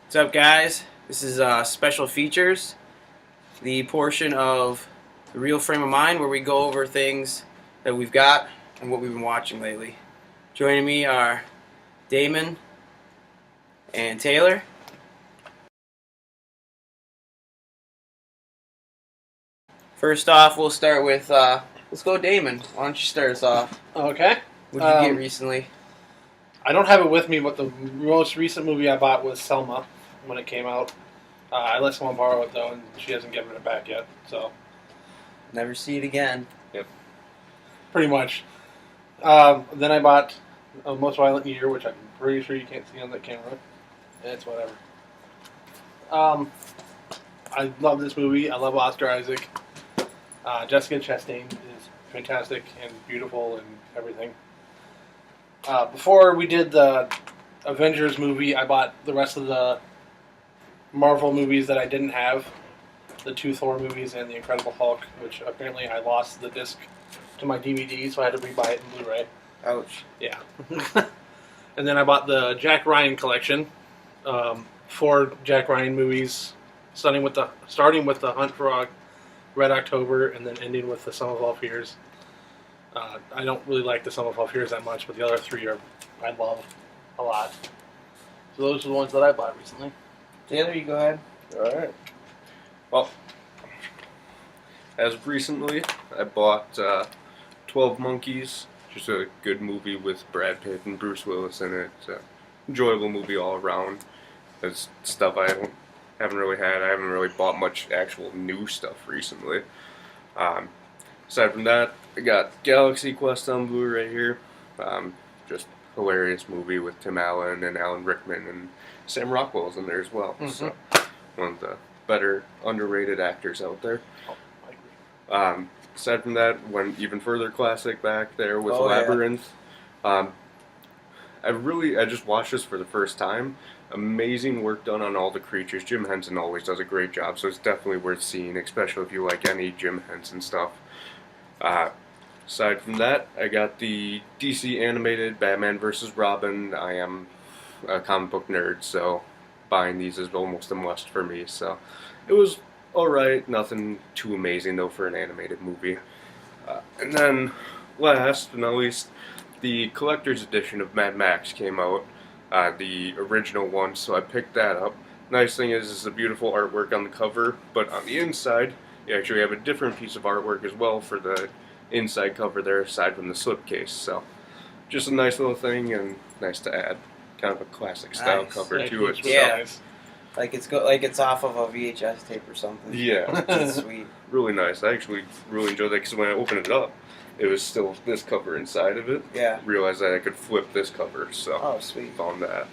What's up, guys? This is Special Features, the portion of the Real Frame of Mind where we go over things that we've got and what we've been watching lately. Joining me are Damon and Taylor. First off, we'll start with, let's go Damon. Why don't you start us off? Okay. What did you get recently? I don't have it with me, but the most recent movie I bought was Selma when it came out. I let someone borrow it, though, and she hasn't given it back yet. So, Never see it again. Yep. Pretty much. Then I bought Most Violent Year, which I'm pretty sure you can't see on that camera. It's whatever. I love this movie. I love Oscar Isaac. Jessica Chastain is fantastic and beautiful and everything. Before we did the Avengers movie, I bought the rest of the Marvel movies that I didn't have. The 2 Thor movies and The Incredible Hulk, which apparently I lost the disc to my DVD, so I had to rebuy it in Blu-ray. Ouch. Yeah. And then I bought the Jack Ryan collection. 4 Jack Ryan movies, starting with the Hunt for Red October, and then ending with the Sum of All Fears. I don't really like the Sum of All Fears that much, but the other 3 I love a lot. So those are the ones that I bought recently. Taylor, you go ahead. Alright. Well, as of recently, I bought 12 Monkeys. Just a good movie with Brad Pitt and Bruce Willis in it. Enjoyable movie all around. It's stuff haven't really had. I haven't really bought much actual new stuff recently. Aside from that, I got Galaxy Quest on Blu-ray here. Just hilarious movie with Tim Allen and Alan Rickman, and Sam Rockwell's in there as well. Mm-hmm. So one of the better underrated actors out there. Oh, I agree. Aside from that, went even further classic back there with Oh, yeah. Labyrinth. I just watched this for the first time. Amazing work done on all the creatures. Jim Henson always does a great job, so it's definitely worth seeing, especially if you like any Jim Henson stuff. Aside from that, I got the DC animated Batman vs. Robin. I am a comic book nerd, so buying these is almost a must for me. So it was alright, nothing too amazing though for an animated movie. And then, last but not least, the collector's edition of Mad Max came out, the original one, so I picked that up. Nice thing is, it's a beautiful artwork on the cover, but on the inside, you actually have a different piece of artwork as well for the inside cover there, aside from the slipcase. So, just a nice little thing and nice to add. Kind of a classic style Nice. cover Yeah, to it. it's So. really Yeah. nice. Like it's off of a VHS tape or something. Yeah, That's sweet. really nice. I actually really enjoyed that because when I opened it up, it was still this cover inside of it. Yeah. Realized that I could flip this cover, so Oh, sweet. found that.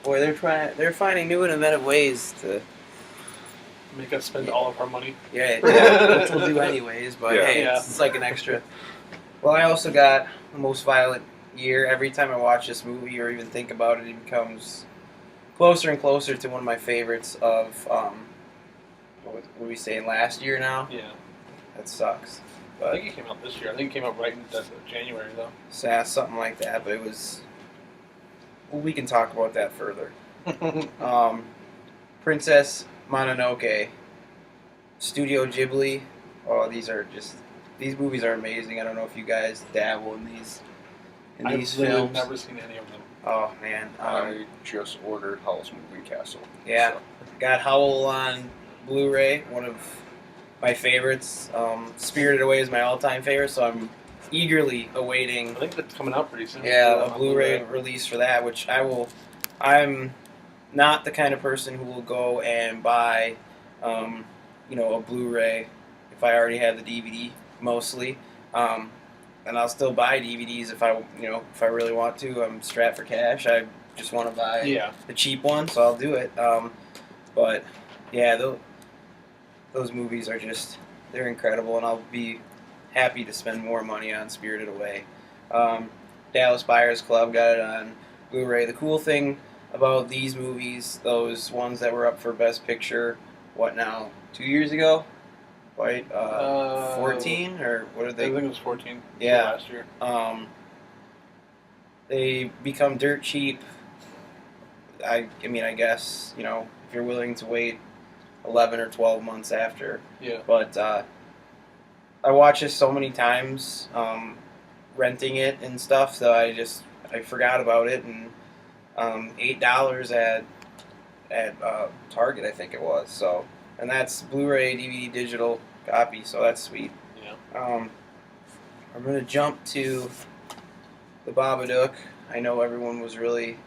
Boy, they're finding new and inventive ways to Make us spend all of our money. yeah, which we'll do anyways. But Yeah. hey, Yeah. it's like an extra. Well, I also got The Most Violent Year. Every time I watch this movie or even think about it, it becomes closer and closer to one of my favorites of what were we saying last year now? Yeah. That sucks. I But think it came out this year. I think it came out right in January, though. something like that. But it was. Well, we can talk about that further. Princess Mononoke, Studio Ghibli. Oh, these movies are amazing. I don't know if you guys dabble in these I've films. literally never seen any of them. Oh man, I just ordered Howl's Moving Castle. yeah, So, got Howl on Blu-ray, one of my favorites. Spirited Away is my all-time favorite, so I'm eagerly awaiting. I think that's coming out pretty soon. Yeah, On a Blu-ray release for that, which I will. I'm not the kind of person who will go and buy, a Blu-ray if I already have the DVD mostly, and I'll still buy DVDs if I really want to. I'm strapped for cash. I just want to buy Yeah. the cheap one, so I'll do it. But yeah, those movies are they're incredible, and I'll be happy to spend more money on Spirited Away. Dallas Buyers Club got it on Blu-ray. The cool thing about these movies, those ones that were up for Best Picture, 2 years ago? Right? 14? Or what are I they? think it was 14. Yeah. Last year. They become dirt cheap I mean, I guess if you're willing to wait 11 or 12 months after. Yeah. But I watched this so many times, renting it and stuff, so I forgot about it, and $8 at Target, I think it was. So, and that's Blu-ray, DVD, digital copy, so that's sweet. Yeah. I'm gonna jump to the Babadook. I know everyone was really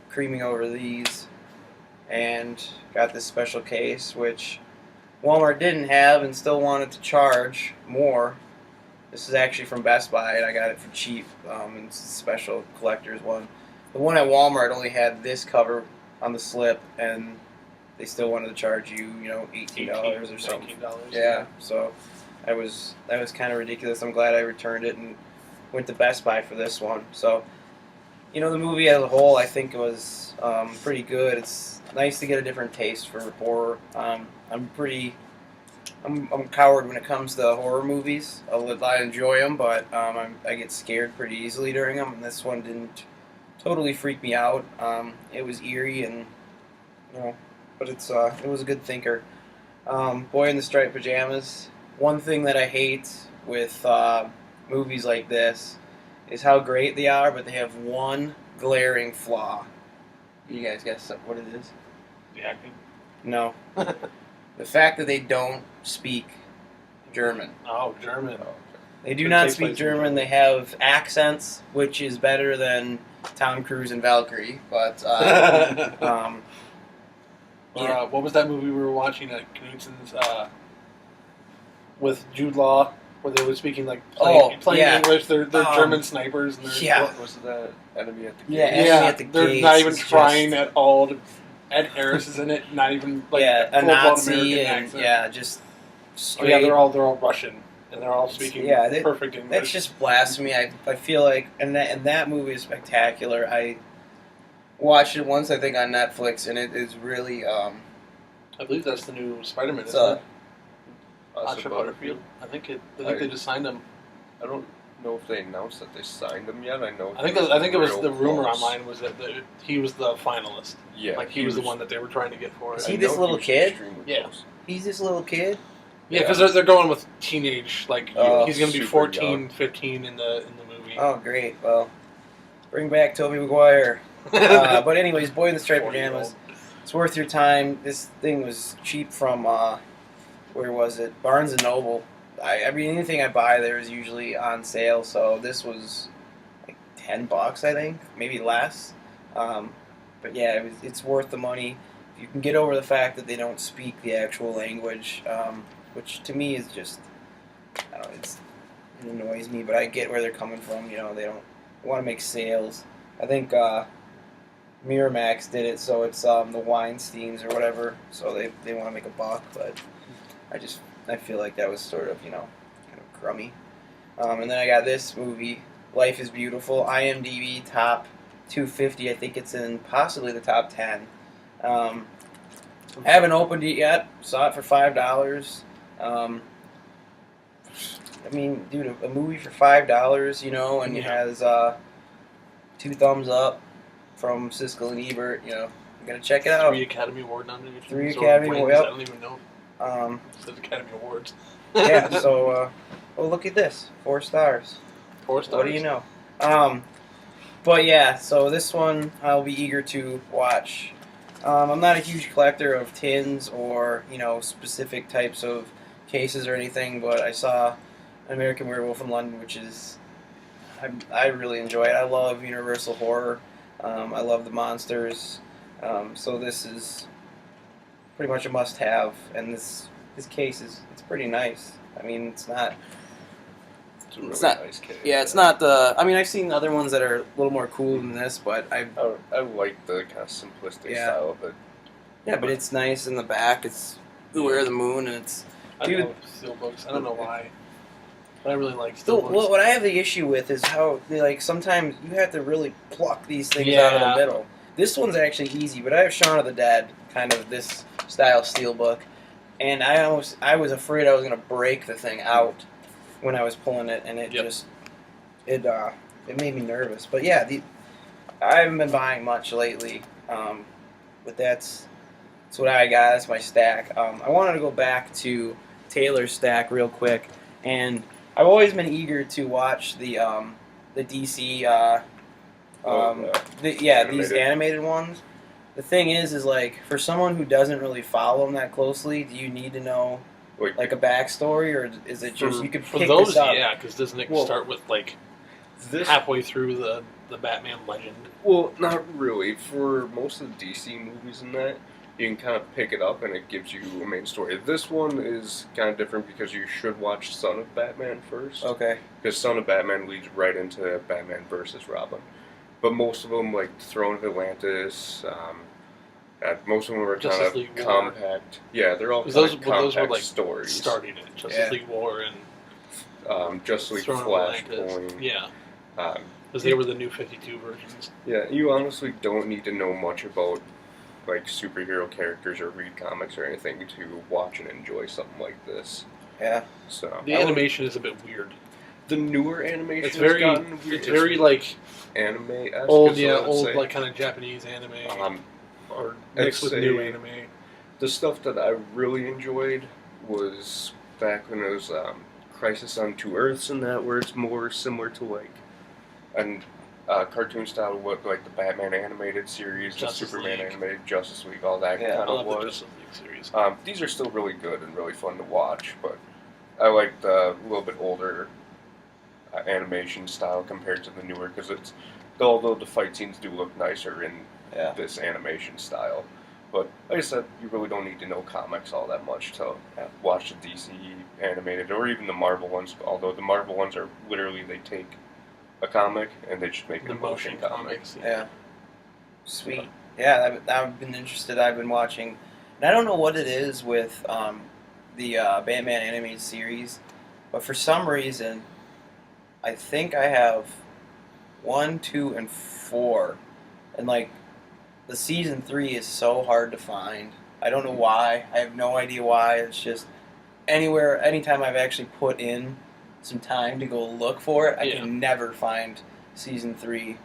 creaming over these, and got this special case, which Walmart didn't have and still wanted to charge more. This is actually from Best Buy, and I got it for cheap. And it's a special collector's one. The one at Walmart only had this cover on the slip, and they still wanted to charge you, $18 or something. $19. Yeah, so that was kind of ridiculous. I'm glad I returned it and went to Best Buy for this one. So, the movie as a whole, I think it was pretty good. It's nice to get a different taste for horror. I'm a coward when it comes to horror movies. I enjoy them, but I get scared pretty easily during them, and this one didn't totally freak me out. It was eerie, and but it was a good thinker. Boy in the Striped Pajamas. One thing that I hate with movies like this is how great they are, but they have one glaring flaw. You guys guess what it is? The acting. No. The fact that they don't speak German. Oh, German. They do It not takes speak place in German. They have accents, which is better than Tom Cruise and Valkyrie. But what was that movie we were watching at Knutson's with Jude Law, where they were speaking playing yeah. English? They're German snipers. And they're, Yeah. What was that? Enemy at the Gate? Yeah, Enemy at the they're Gates not even is trying just- at all. Ed Harris is in it. Not even a full-blown Nazi, American and accent. just Oh straight. yeah, they're all Russian, and they're all speaking perfect English. That's just blasphemy. I feel like, and that movie is spectacular. I watched it once, I think, on Netflix, and it is really. I believe that's the new Spider-Man. It's Isn't it? Us Acha about Butterfield. I think I- they just signed him. I don't know if they announced that they signed him yet. I know. I think it was real the rumor close. online was that he was the finalist. Yeah, He was the one that they were trying to get for it. Is he I this know little was kid? extremely Yeah. close. He's this little kid. Yeah, because they're going with teenage. He's going to be Super 14, young. 15 in the movie. Oh, great. Well, bring back Tobey Maguire. But anyways, Boy in the Striped 40-year-old. Pajamas. It's worth your time. This thing was cheap from where was it? Barnes and Noble. I mean, anything I buy there is usually on sale. So this was like $10, I think, maybe less. But yeah, it's worth the money. If you can get over the fact that they don't speak the actual language, which to me is just, I don't know, it annoys me. But I get where they're coming from. They don't want to make sales. I think Miramax did it, so it's the Weinsteins or whatever. So they want to make a buck, but I feel like that was sort of kind of crummy. And then I got this movie, Life is Beautiful, IMDb top 250. I think it's in possibly the top 10. I haven't opened it yet. Saw it for $5. I mean, dude, a movie for $5, and it has 2 thumbs up from Siskel and Ebert. I'm gonna check it out. 3 Academy Award nominations. 3 or Academy wins, Award, yep. I don't even know. It says Academy Awards. Yeah. So, look at this, 4 stars. 4 stars. What do you know? But yeah, so this one I'll be eager to watch. I'm not a huge collector of tins or specific types of cases or anything, but I saw An American Werewolf in London, which is I really enjoy it. I love Universal horror. I love the monsters. So this is pretty much a must-have, and this case it's pretty nice. I mean, it's not. It's a really It's not- nice case. Yeah, it's not the. I mean, I've seen other ones that are a little more cool than this, but I like the kind of simplistic Yeah. style of it. yeah, but it's nice in the back. It's Beware of the Moon, and it's. I Dude. love Steelbooks. I don't know why, but I really like So Steelbooks. what I have the issue with is how sometimes you have to really pluck these things out of Yeah. the middle. This one's actually easy, but I have Shaun of the Dead, kind of this style Steelbook, and I was afraid I was gonna break the thing out when I was pulling it, and it Yep. just it made me nervous. But yeah, I haven't been buying much lately. But that's what I got. That's my stack. I wanted to go back to Taylor's stack real quick, and I've always been eager to watch the DC these Animated. animated ones. The thing is like for someone who doesn't really follow them that closely, do you need to know like a backstory, or is it just you could for pick those? this up? Yeah, because doesn't it Well, start with like this halfway through the Batman Legend? Well, not really. For most of the DC movies and that, you can kind of pick it up and it gives you a main story. This one is kind of different because you should watch Son of Batman first. Okay. Because Son of Batman leads right into Batman versus Robin. But most of them, like Throne of Atlantis, most of them are Justice kind of League War. compact. Yeah, they're all kind Those of were compact like stories. starting it. Justice Yeah. League War and Justice League Throne of Atlantis. Flashpoint. Yeah, Um, because they were the new 52 versions. Yeah, you honestly don't need to know much about like superhero characters or read comics or anything to watch and enjoy something like this. Yeah. So The animation is a bit weird. the newer animation It's very, gotten weird. it's very like anime old, like kind of Japanese anime, or mixed with say new anime. The stuff that I really enjoyed was back when it was Crisis on Two Earths and that, where it's more similar to like an cartoon style, what like the Batman animated series, the Justice Superman League. animated, Justice League, all that Yeah, kind I of love the was. Justice League series. These are still really good and really fun to watch, but I like the little bit older animation style compared to the newer because it's although the fight scenes do look nicer in Yeah. this animation style. But like I said, you really don't need to know comics all that much to watch the DC animated or even the Marvel ones. Although the Marvel ones are literally they take a comic and they just make The a motion comic. comics. Yeah. Sweet. Yeah, I've been interested. I've been watching, and I don't know what it is with the Batman animated series, but for some reason, I think I have 1, 2, and 4, and like the season 3 is so hard to find. I don't know why. I have no idea why. It's just anytime I've actually put in some time to go look for it, I Yeah. can never find season 3.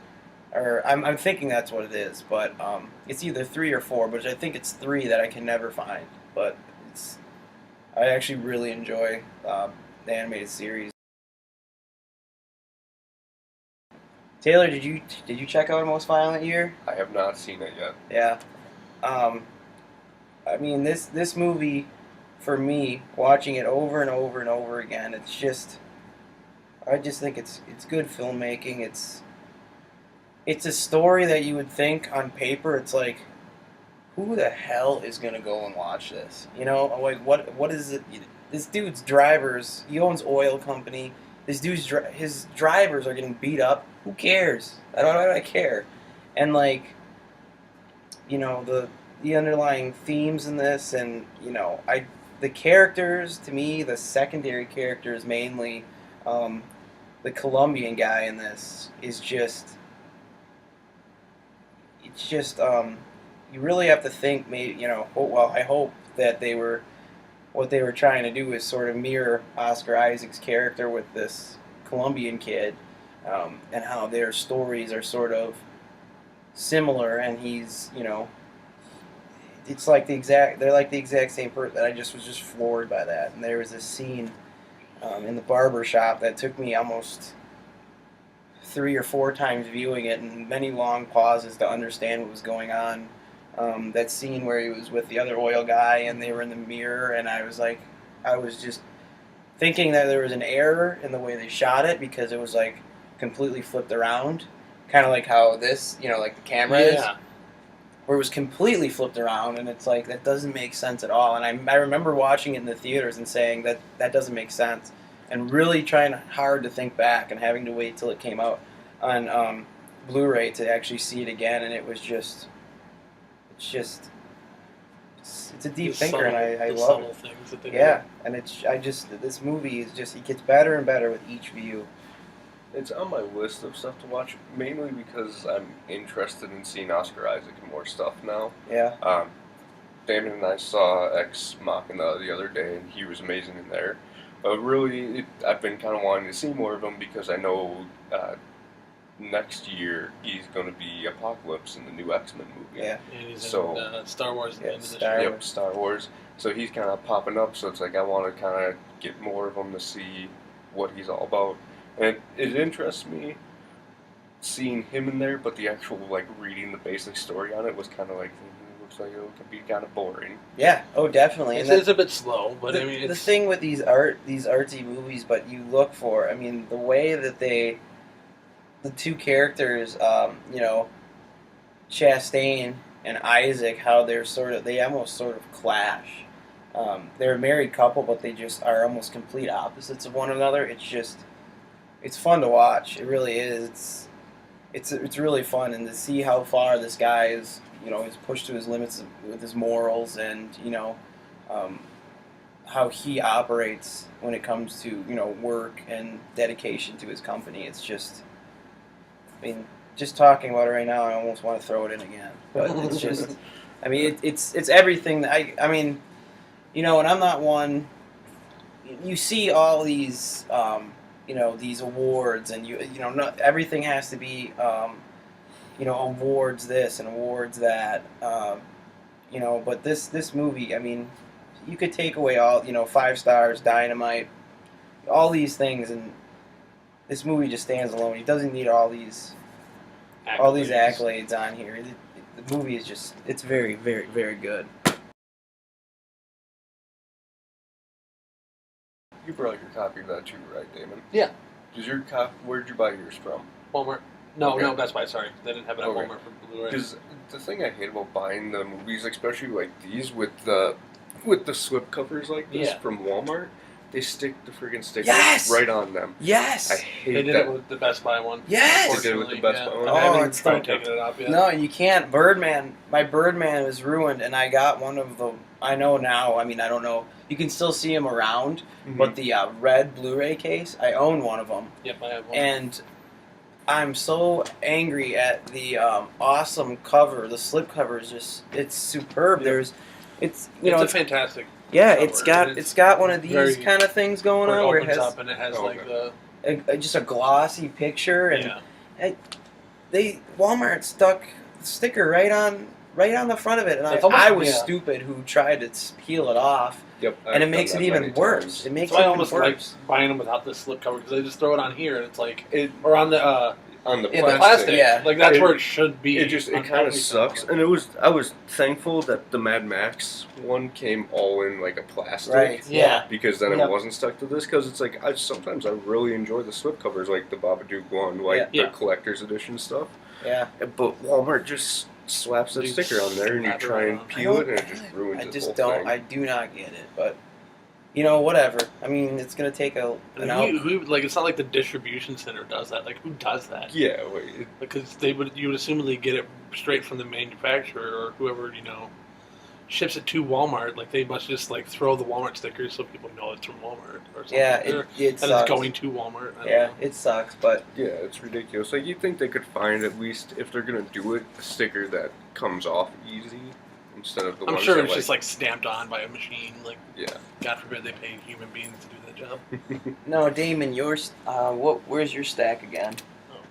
Or I'm thinking that's what it is, but it's either 3 or 4. But I think it's 3 that I can never find. But I actually really enjoy the animated series. Taylor, did you check out Most Violent Year? I have not seen it yet. Yeah. I mean this movie, for me, watching it over and over and over again, I just think it's good filmmaking. It's a story that you would think on paper, it's like, who the hell is gonna go and watch this? You know, like what is it? This dude's drivers. He owns oil company. This dude's his drivers are getting beat up. Who cares? I don't care. And like, you know, the underlying themes in this, and you know, the characters, to me, the secondary characters mainly, the Colombian guy in this is just. It's just you really have to think. Maybe I hope that what they were trying to do is sort of mirror Oscar Isaac's character with this Colombian kid, and how their stories are sort of similar. And he's it's like they're like the exact same person. I was just floored by that. And there was this scene in the barber shop that took me almost 3 or 4 times viewing it and many long pauses to understand what was going on. That scene where he was with the other oil guy and they were in the mirror, and I was just thinking that there was an error in the way they shot it because it was like completely flipped around, kind of like how this, like the camera is, where it was completely flipped around, and it's like that doesn't make sense at all. And I remember watching it in the theaters and saying that doesn't make sense, and really trying hard to think back and having to wait till it came out on Blu-ray to actually see it again, and it was just. It's a deep thinker, and I love it. Things that they do. Yeah, and this movie is just, it gets better and better with each view. It's on my list of stuff to watch, mainly because I'm interested in seeing Oscar Isaac and more stuff now. Yeah. Damon and I saw Ex Machina the other day, and he was amazing in there. But really, I've been kind of wanting to see more of him because I know next year he's going to be Apocalypse in the new X-Men movie. Yeah. And he's So- in Star Wars at the Yeah, end of this Star year. Yep, Star Wars. So he's kind of popping up. So it's like I want to kind of get more of him to see what he's all about, and it interests me seeing him in there. But the actual like reading the basic story on it was kind of like looks like it could be kind of boring. Yeah. Oh, definitely. It's, And it's a bit slow, but the, I mean, the it's thing with these artsy movies, but you look for, I mean, the way that the two characters, Chastain and Isaac, how they almost sort of clash. They're a married couple, but they just are almost complete opposites of one another. It's fun to watch. It really is. It's really fun, and to see how far this guy is pushed to his limits with his morals, and how he operates when it comes to work and dedication to his company. It's just, I mean, just talking about it right now, I almost want to throw it in again. But it's just, I mean, it's everything that I mean, and I'm not one. You see all these, these awards, and not everything has to be, awards this and awards that, But this movie, I mean, you could take away all, 5 stars, Dynamite, all these things, and this movie just stands alone. He doesn't need all these accolades on here. The movie is just, it's very, very, very good. You brought your copy of that too, right, Damon? Yeah. Does your where'd you buy yours from? Walmart. No, Okay. no, Best Buy. Sorry, they didn't have it at Okay. Walmart for Blu-ray. Because the thing I hate about buying the movies, especially like these with the slip covers like this Yeah. from Walmart, they stick the friggin' stickers Yes! right on them. Yes! I hate They did that. it with the Best Buy one. Yes! They did it with the Unfortunately, Best Buy yeah. one. I haven't Oh, even it's tried like- taking it off yet. No, you can't. My Birdman was ruined, and I got one of the. I know now. I mean, I don't know. You can still see them around, Mhm. but the red Blu-ray case, I own one of them, Yep, I have one. and I'm so angry at the awesome cover. The slip cover is just—it's superb. Yep. It's it's a fantastic. yeah, cover. it's got one of these very- kind of things going Where it on where it opens has up and it has Oh, like okay. just a glossy picture, and yeah. Walmart stuck the sticker right on the front of it, and It's almost- I was yeah. stupid who tried to peel it off, Yep, and I've it makes done it that even many worse. times. It makes So I it even almost like worse. buying them without the slip cover because they just throw it on here and it's like, It or on the on the Yeah, the plastic. plastic. yeah. Like that's It- where it should be. It on kind of everything. sucks, and I was thankful that the Mad Max one came all in like a plastic, Right. Yeah. Because then Yep. it wasn't stuck to this. Because it's like sometimes I really enjoy the slip covers, like the Babadook one, like Yeah. the collector's edition stuff. Yeah, But Walmart just slaps that Dude, sticker on there, and you slap it try on. and peel it, and it just ruins I the just whole don't. thing. I do not get it, but whatever. I mean, it's gonna take an out. Who like it's not like the distribution center does that. Like who does that? Yeah, wait, Because you would assumedly get it straight from the manufacturer or whoever ships it to Walmart. Like they must just like throw the Walmart stickers so people know it's from Walmart or something. Yeah, Or- it and sucks. it's going to Walmart. I don't Yeah, know. it sucks, but yeah, it's ridiculous. Like you'd think they could find at least if they're gonna do it, a sticker that comes off easy instead of the I'm ones sure that, it's just like stamped on by a machine. Like yeah. God forbid they pay human beings to do that job. no, Damon, yours. Where's your stack again?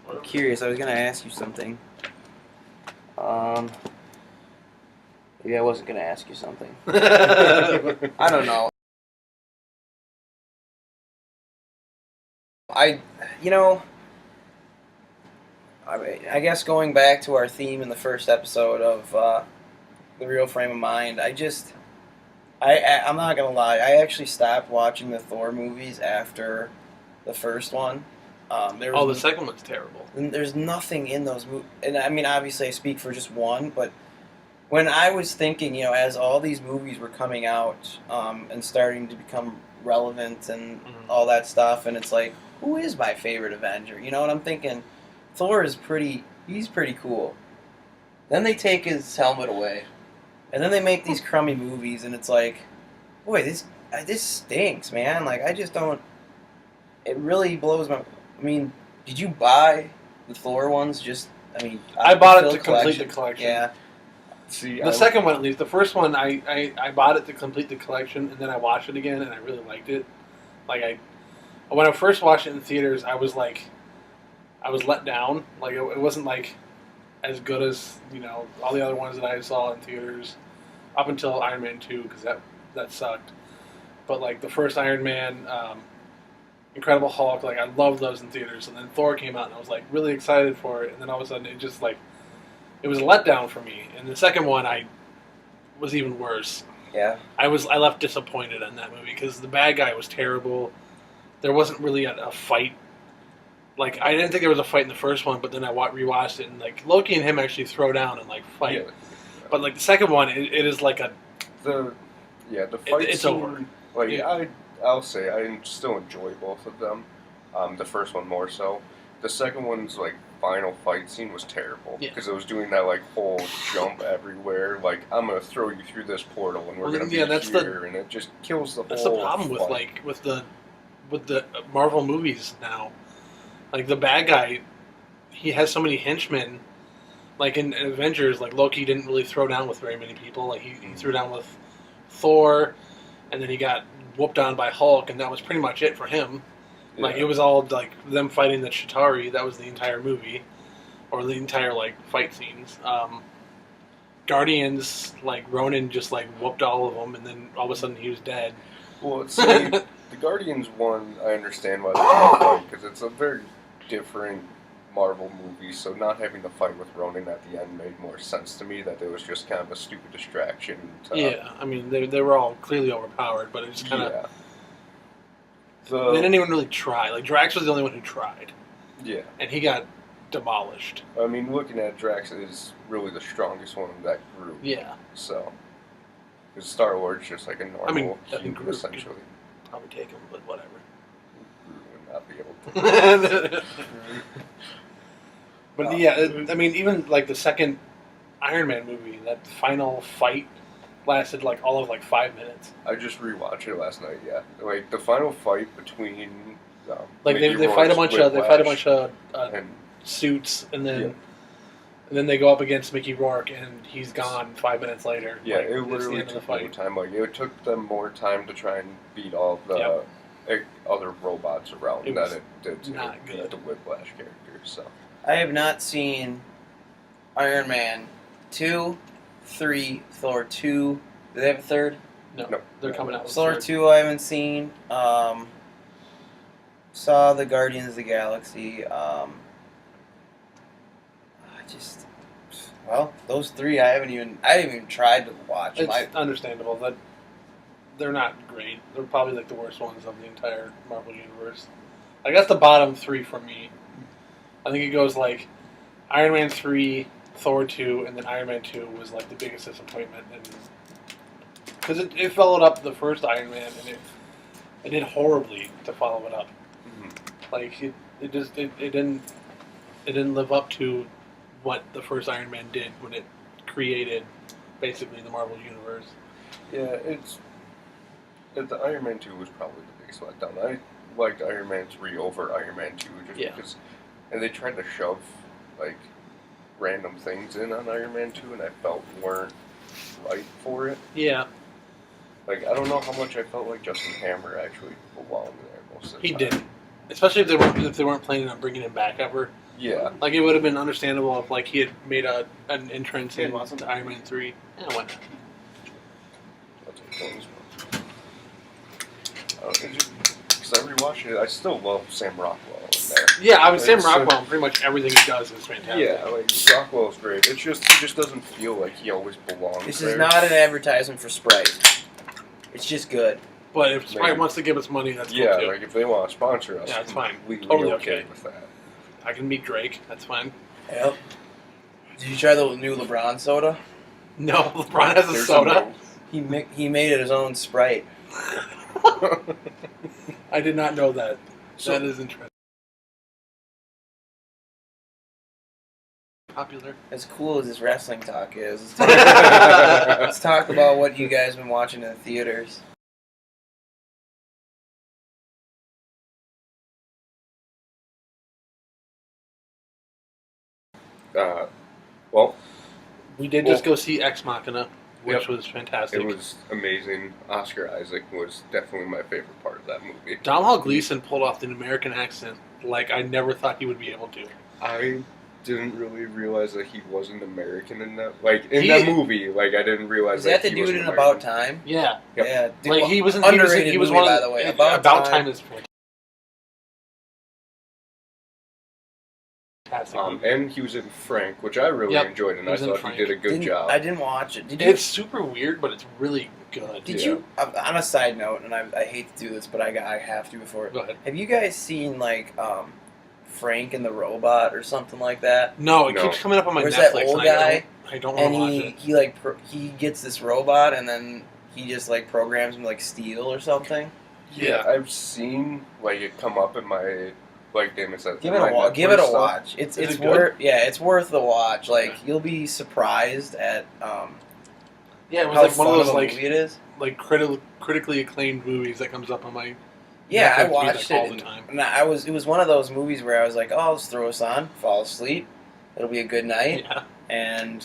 I'm curious. I was gonna ask you something. Maybe I wasn't gonna ask you something. I don't know. I guess going back to our theme in the first episode of The Real Frame of Mind, I'm not gonna lie, I actually stopped watching the Thor movies after the first one. Oh, the second one's terrible. There's nothing in those movies, and I mean, obviously I speak for just one, but when I was thinking, as all these movies were coming out and starting to become relevant and all that stuff, and it's like, who is my favorite Avenger? You know what I'm thinking? Thor is he's pretty cool. Then they take his helmet away, and then they make these crummy movies, and it's like, boy, this stinks, man. Like, I just don't. It really blows my. I mean, did you buy the Thor ones? I bought it Phil to complete the collection. Yeah. See, The second one, at least. The first one, I bought it to complete the collection, and then I watched it again, and I really liked it. Like when I first watched it in theaters, I was like, I was let down. Like it wasn't like as good as all the other ones that I saw in theaters up until Iron Man 2 because that sucked. But like the first Iron Man, Incredible Hulk, like I loved those in theaters. And then Thor came out and I was like really excited for it. And then all of a sudden it just like it was a letdown for me. And the second one I was even worse. Yeah. I left disappointed in that movie because the bad guy was terrible. There wasn't really a fight. Like I didn't think there was a fight in the first one, but then I rewatched it and like Loki and him actually throw down and like fight. Yeah. But like the second one, it is like the fight it's scene, over. Like Yeah. I'll say I still enjoy both of them. The first one more so. The second one's like final fight scene was terrible because it was doing that like whole jump everywhere. Like I'm gonna throw you through this portal and we're gonna be here, and it just kills the whole. That's the problem fight. with the Marvel movies now. Like the bad guy, he has so many henchmen. Like in Avengers, like Loki didn't really throw down with very many people. Like he threw down with Thor, and then he got whooped on by Hulk, and that was pretty much it for him. Yeah. Like it was all like them fighting the Chitauri. That was the entire movie, or the entire like fight scenes. Guardians, like Ronan just like whooped all of them, and then all of a sudden he was dead. Well, see, the Guardians one, I understand why there's no fight because it's a very different Marvel movie. So not having the fight with Ronan at the end made more sense to me. That it was just kind of a stupid distraction. Yeah, I mean they were all clearly overpowered, but it just kind of. Yeah. They didn't even really try. Like Drax was the only one who tried. Yeah. And he got demolished. I mean, looking at Drax is really the strongest one of that group. Yeah. So, because Star Wars just like a normal human, Groot essentially. could probably take him, but whatever. Groot would not be able to. But yeah, I mean, even like the second Iron Man movie, that final fight lasted like all of like 5 minutes. I just rewatched it last night. Yeah, like the final fight between like Mickey they fight a bunch Whiplash of and suits, and then they go up against Mickey Rourke, and he's gone 5 minutes later. yeah, like, it it's the literally end of the took more fight. time. Like it took them more time to try and beat all the other robots around It than was it did to not beat good. the Whiplash character. So I have not seen Iron Man 2, 3, Thor 2. Do they have a third? No, No. they're coming out with Thor third. 2 I haven't seen. Saw the Guardians of the Galaxy. Those three I haven't even tried to watch. It's understandable that they're not great. They're probably like the worst ones of the entire Marvel universe. Like that's the bottom three for me. I think it goes like Iron Man 3, Thor 2, and then Iron Man 2 was like the biggest disappointment, and because it followed up the first Iron Man, and it did horribly to follow it up. Like it didn't live up to what the first Iron Man did when it created basically the Marvel universe. yeah, the Iron Man 2 was probably the biggest letdown. I liked Iron Man 3 over Iron Man 2 just because, and they tried to shove like random things in on Iron Man 2, and I felt weren't right for it. Yeah, Like I don't know how much I felt like Justin Hammer actually belonged there most of the he time. didn't. Especially if they weren't planning on bringing him back ever. Yeah. Like it would have been understandable if like he had made an entrance Hey, in want some? Iron Man 3. Yeah, why not? I'll take one as well. Because I rewatched it, I still love Sam Rockwell in there. Yeah, I mean Sam It's, Rockwell. Pretty much everything he does is fantastic. Yeah, like Rockwell's great. He just doesn't feel like he always belongs This there. is not an advertisement for Sprite. It's just good. But if Sprite Maybe. wants to give us money, that's Yeah, cool too. like if they want to sponsor us, Yeah, it's fine. completely Totally okay okay. with that. I can meet Drake. That's fine. Yep. Did you try the new LeBron soda? No, LeBron has a There's soda. He made it his own Sprite. I did not know that. So- That is interesting. Popular. As cool as this wrestling talk is, let's talk about what you guys been watching in the theaters. Well, We did just go see Ex Machina, which Yep. was fantastic. it was amazing. Oscar Isaac was definitely my favorite part of that movie. Domhnall Gleeson pulled off an American accent like I never thought he would be able to. I didn't really realize that he wasn't American in that. Like in He- that movie, like I didn't realize Is that the he dude wasn't in American. About Time? Yeah, Yep. Yeah, dude, like he was in underrated he was movie, one of by the way. About Time is fantastic. movie. And he was in Frank, which I really Yep, enjoyed, and he I was in thought Frank. he did a good job. I didn't watch it. Did you? It's super weird, but it's really good. Did Yeah. you? On a side note, and I hate to do this, but I have to before. Go ahead. Have you guys seen like Frank and the Robot or something like that? No, it No. keeps coming up on my Where's Netflix. that old and guy? I don't want And to watch he it. he like he gets this robot, and then he just like programs him to, like steel or something. Yeah. I've seen like it come up in my, like Damon said. Give in it a my watch. Give it a Netflix stuff. watch. It's Is it good? worth it's worth the watch. Like Okay. you'll be surprised at Yeah, it was how like one fun of those a like movie it is. critically acclaimed movies that comes up on my Yeah, I Netflix feed, watched like, all it. the time. And it was one of those movies where I was like, oh, I'll just throw this on, fall asleep. It'll be a good night. Yeah. And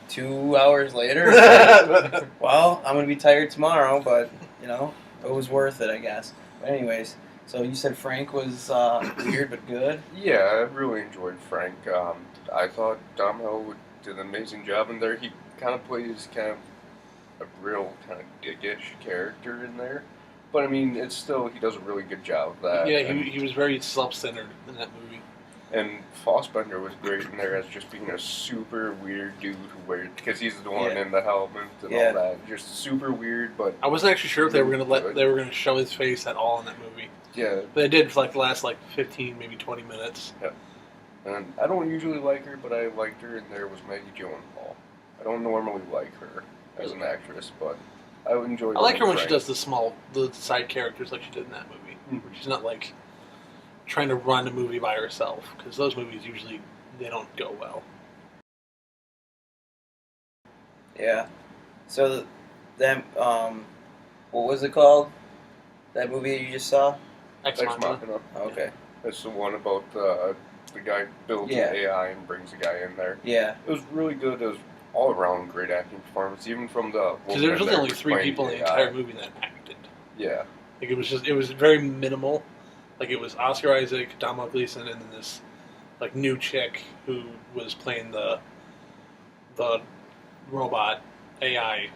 2 hours later, it's like, well, I'm gonna be tired tomorrow, but it was worth it, I guess. But anyways, so you said Frank was weird but good. Yeah, I really enjoyed Frank. I thought Domhnall did an amazing job in there. He kind of plays kind of a real kind of dickish character in there, but I mean, it's still he does a really good job of that. Yeah, and, he was very self-centered in that movie. and Fassbender was great in there as just being a super weird dude who wears because he's the one Yeah. in the helmet and Yeah. all that. Just super weird, but I wasn't actually sure if they were gonna show his face at all in that movie. yeah. But they did for like the last 15, maybe 20 minutes. And I don't usually like her, but I liked her, and there was Maggie Gyllenhaal. I don't normally like her as an actress, but I enjoyed. I like her when she Frank. does the side characters like she did in that movie. Mhm. Where she's not like trying to run a movie by herself, because those movies usually they don't go well. Yeah. So that what was it called? That movie that you just saw? Ex Ex Machina. Machina. Okay. That's the one about the guy builds Yeah. an AI and brings a guy in there. Yeah. It was really good. It was all around great acting performance, even from the. Because there was woman really that only was 3 playing people in the AI. entire movie that acted. Yeah. Like it was very minimal. Like it was Oscar Isaac, Domhnall Gleeson, and then this like new chick who was playing the robot AI,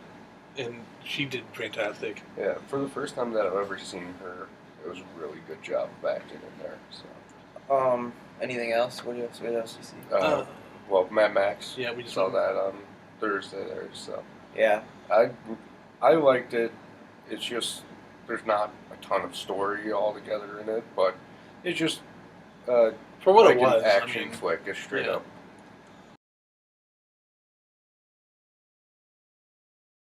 and she did fantastic. Yeah. For the first time that I've ever seen her, it was a really good job of acting in there. So. Anything else? What else do you see? Well, Mad Max. Yeah, we just saw that on Thursday there. So. Yeah. I liked it. It's just there's not a ton of story altogether in it, but it's just for what like it was. an action I mean, flick, just straight yeah. up.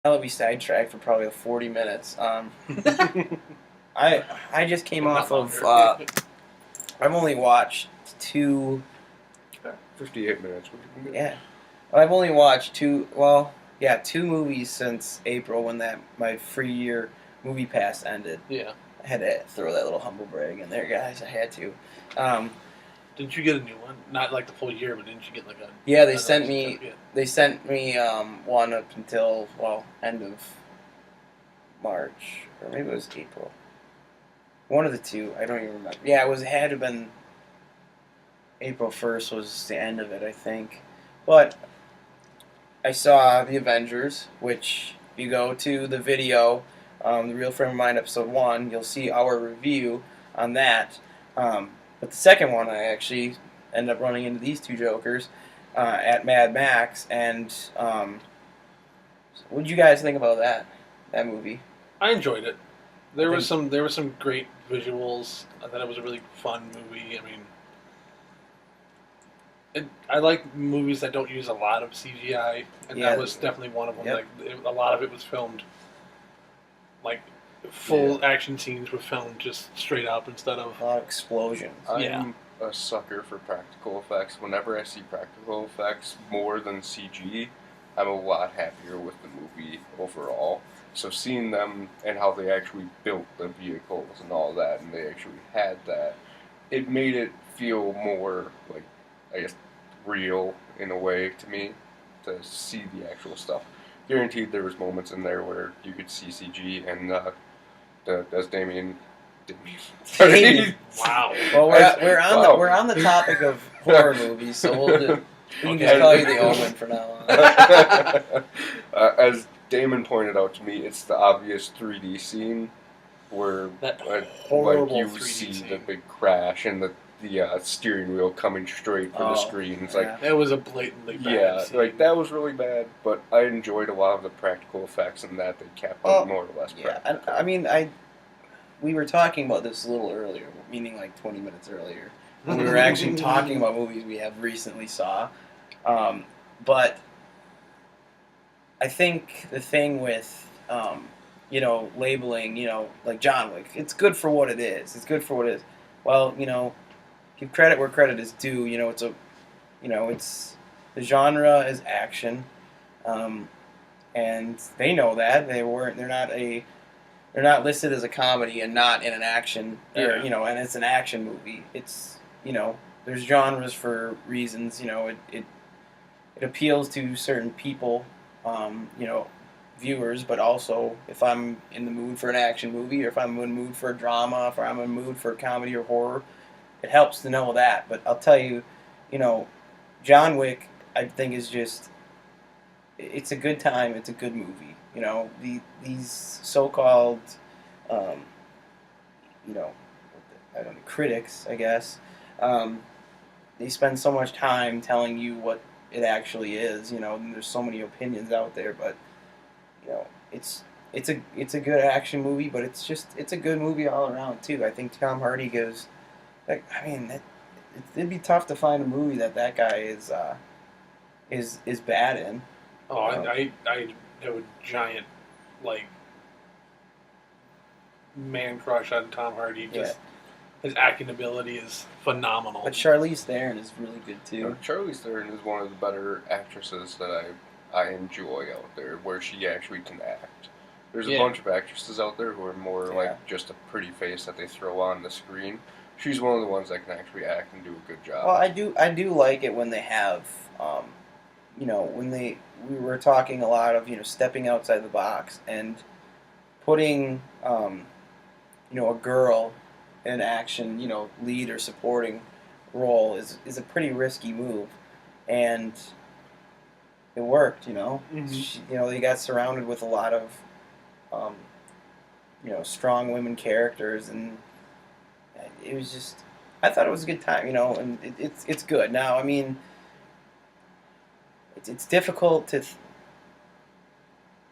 I'll be sidetracked for probably 40 minutes. I just came off of. I've only watched 2. 58 minutes. Yeah. I've only watched 2. Well, yeah, 2 movies since April when my free year movie pass ended. Yeah. I had to throw that little humble brag in there, guys. I had to. Didn't you get a new one? Not like the full year, but didn't you get like a? Yeah, they another sent me. certificate? They sent me one up until end of March, or maybe it was April. One of the two. I don't even remember. Yeah, it had to have been April 1st was the end of it, I think. But I saw the Avengers, which if you go to the video, the Real Frame of Mind episode 1, you'll see our review on that. But the second one, I actually ended up running into these two jokers at Mad Max, and what did you guys think about that movie? I enjoyed it. There was some great visuals. I thought it was a really fun movie. I mean, I like movies that don't use a lot of CGI, and Yeah. that was definitely one of them. Yep. Like a lot of it was filmed, like full action scenes were filmed just straight up instead of. A lot of explosions. I'm a sucker for practical effects. Whenever I see practical effects more than CG, I'm a lot happier with the movie overall. So seeing them and how they actually built the vehicles and all that, and they actually had that, it made it feel more like, I guess, real in a way to me to see the actual stuff. Guaranteed there was moments in there where you could see CG and as Damien Damon. Wow. Well, Wow. we're on the topic of horror movies, so we can Okay. just call you the Omen for now on. As Damon pointed out to me, it's the obvious 3D scene where That like horrible you 3D see scene. the big crash and the steering wheel coming straight for the screen. It's like, That was a blatantly bad yeah, scene. like that was really bad, but I enjoyed a lot of the practical effects and that they kept it more or less Yeah, practical. I mean, we were talking about this a little earlier, meaning like 20 minutes earlier, when we were actually talking about movies we have recently saw. But I think the thing with, labeling, like John Wick, it's good for what it is. It's good for what it is. Well, give credit where credit is due. It's the genre is action, and they know that they're not listed as a comedy and not in an action, and it's an action movie. It's there's genres for reasons. It appeals to certain people, viewers, but also if I'm in the mood for an action movie, or if I'm in the mood for a drama, if I'm in the mood for comedy or horror, it helps to know that. But I'll tell you, John Wick, I think is just, it's a good time. It's a good movie. These so-called, um, I don't know, critics, I guess, they spend so much time telling you what it actually is. And there's so many opinions out there, but it's a good action movie, but it's a good movie all around too. I think Tom Hardy goes, like, I mean, it'd be tough to find a movie that guy is bad in. Oh, I have a giant, like, man crush on Tom Hardy. Just his acting ability is phenomenal. But Charlize Theron is really good too. Charlize Theron is one of the better actresses that I enjoy out there, where she actually can act. There's a bunch of actresses out there who are more like just a pretty face that they throw on the screen. She's one of the ones that can actually act and do a good job. Well, I do like it when they have, we were talking a lot of, stepping outside the box and putting, a girl in action, lead or supporting role is a pretty risky move, and it worked. They got surrounded with a lot of, strong women characters, and it was just, I thought it was a good time, and it's good. Now, I mean, it's difficult to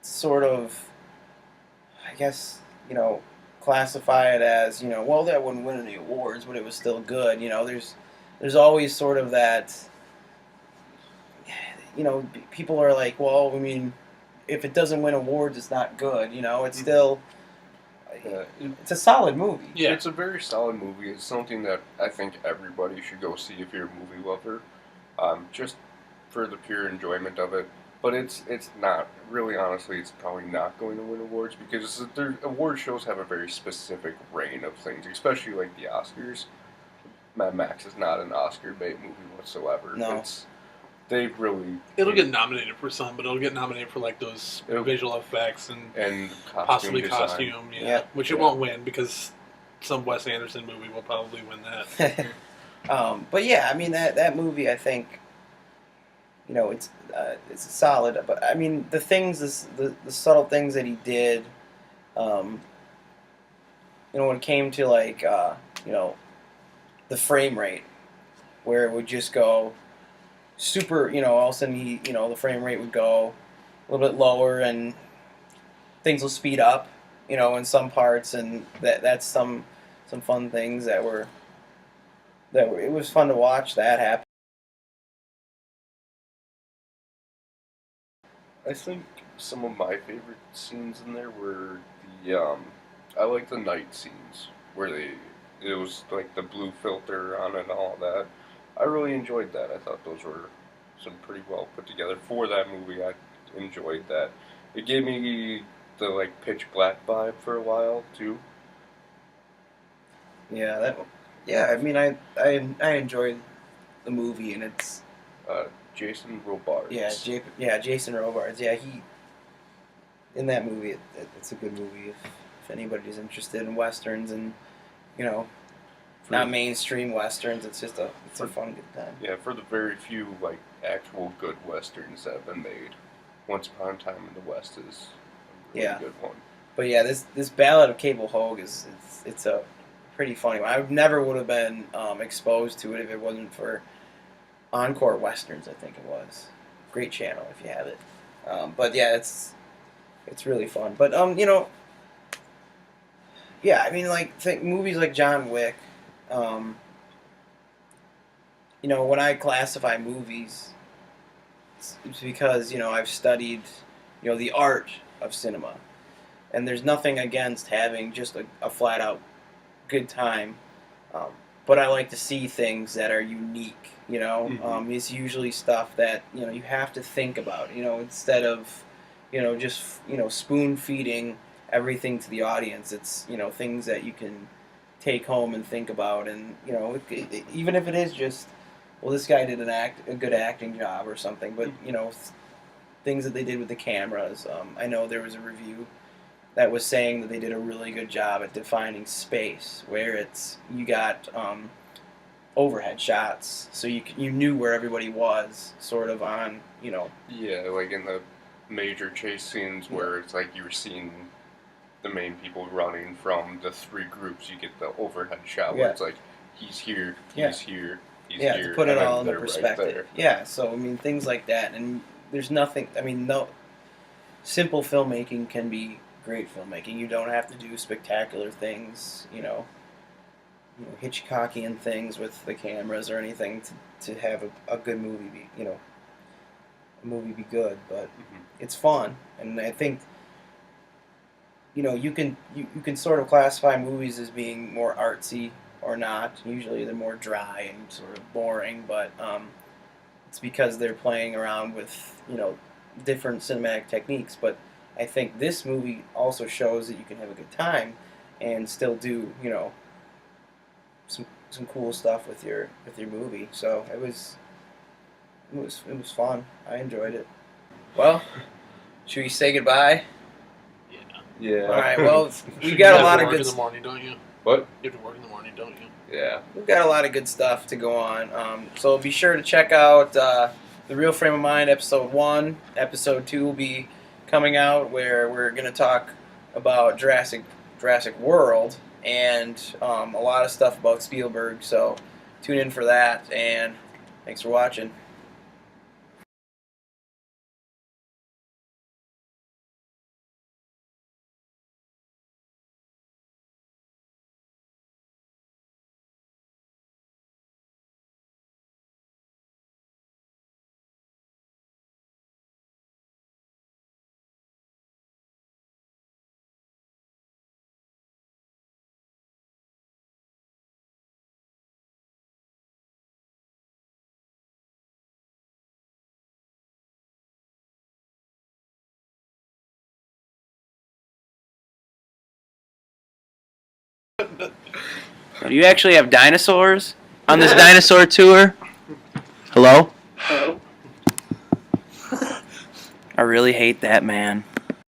sort of, I guess, classify it as, well, that wouldn't win any awards, but it was still good. There's always sort of that, people are like, well, I mean, if it doesn't win awards, it's not good. It's still, it's a solid movie. Yeah, it's a very solid movie. It's something that I think everybody should go see if you're a movie lover, just for the pure enjoyment of it. But it's not really, honestly, it's probably not going to win awards because award shows have a very specific reign of things, especially like the Oscars. Mad Max is not an Oscar bait movie whatsoever. No. It'll get nominated for some, but it'll get nominated for like those visual effects and possibly costume, which it won't win because some Wes Anderson movie will probably win that. But yeah, I mean that movie, I think, it's solid. But I mean the things, the subtle things that he did, when it came to like the frame rate, where it would just go super, all of a sudden the frame rate would go a little bit lower and things will speed up, in some parts, and that's some fun things that were it was fun to watch that happen. I think some of my favorite scenes in there were I like the night scenes where it was like the blue filter on it and all that. I really enjoyed that. I thought those were some pretty well put together for that movie. I enjoyed that. It gave me the like pitch black vibe for a while too. Yeah, I mean, I enjoyed the movie, and it's Jason Robards. Jason Robards. Yeah, he in that movie. It's a good movie if anybody's interested in westerns and not mainstream westerns. It's just a fun good time. Yeah, for the very few like actual good westerns that have been made, Once Upon a Time in the West is a really good one. But yeah, this Ballad of Cable Hogue it's a pretty funny one. I never would have been exposed to it if it wasn't for Encore Westerns. I think it was. Great channel if you have it. But yeah, it's really fun. But yeah, I mean, like think movies like John Wick. When I classify movies, it's because I've studied the art of cinema, and there's nothing against having just a flat out good time, but I like to see things that are unique. It's usually stuff that you have to think about. Instead of just spoon feeding everything to the audience. It's things that you can take home and think about, and even if it is just, well, this guy did a good acting job or something, but things that they did with the cameras. I know there was a review that was saying that they did a really good job at defining space, where you got overhead shots, so you knew where everybody was, sort of on Yeah, like in the major chase scenes where it's like you were seeing the main people running from the three groups. You get the overhead shot where it's like he's here, he's here, he's here. To put it and all then into they're perspective. right Yeah, so I mean things like that, and there's nothing. I mean, no simple filmmaking can be great filmmaking. You don't have to do spectacular things, Hitchcockian things with the cameras or anything to have a good movie be, a movie be good. But it's fun, and I think you can sort of classify movies as being more artsy or not. Usually they're more dry and sort of boring, but it's because they're playing around with different cinematic techniques. But I think this movie also shows that you can have a good time and still do some cool stuff with your movie. So it was fun. I enjoyed it. Well, should we say goodbye? Yeah. All right. Well, we got a lot of good. You have to work in the morning, don't you? What? You have to work in the morning, don't you? Yeah. We've got a lot of good stuff to go on. So be sure to check out The Real Frame of Mind, Episode 1. Episode 2 will be coming out, where we're going to talk about Jurassic World and a lot of stuff about Spielberg. So tune in for that, and thanks for watching. Do you actually have dinosaurs on this dinosaur tour? Hello? Hello? I really hate that man.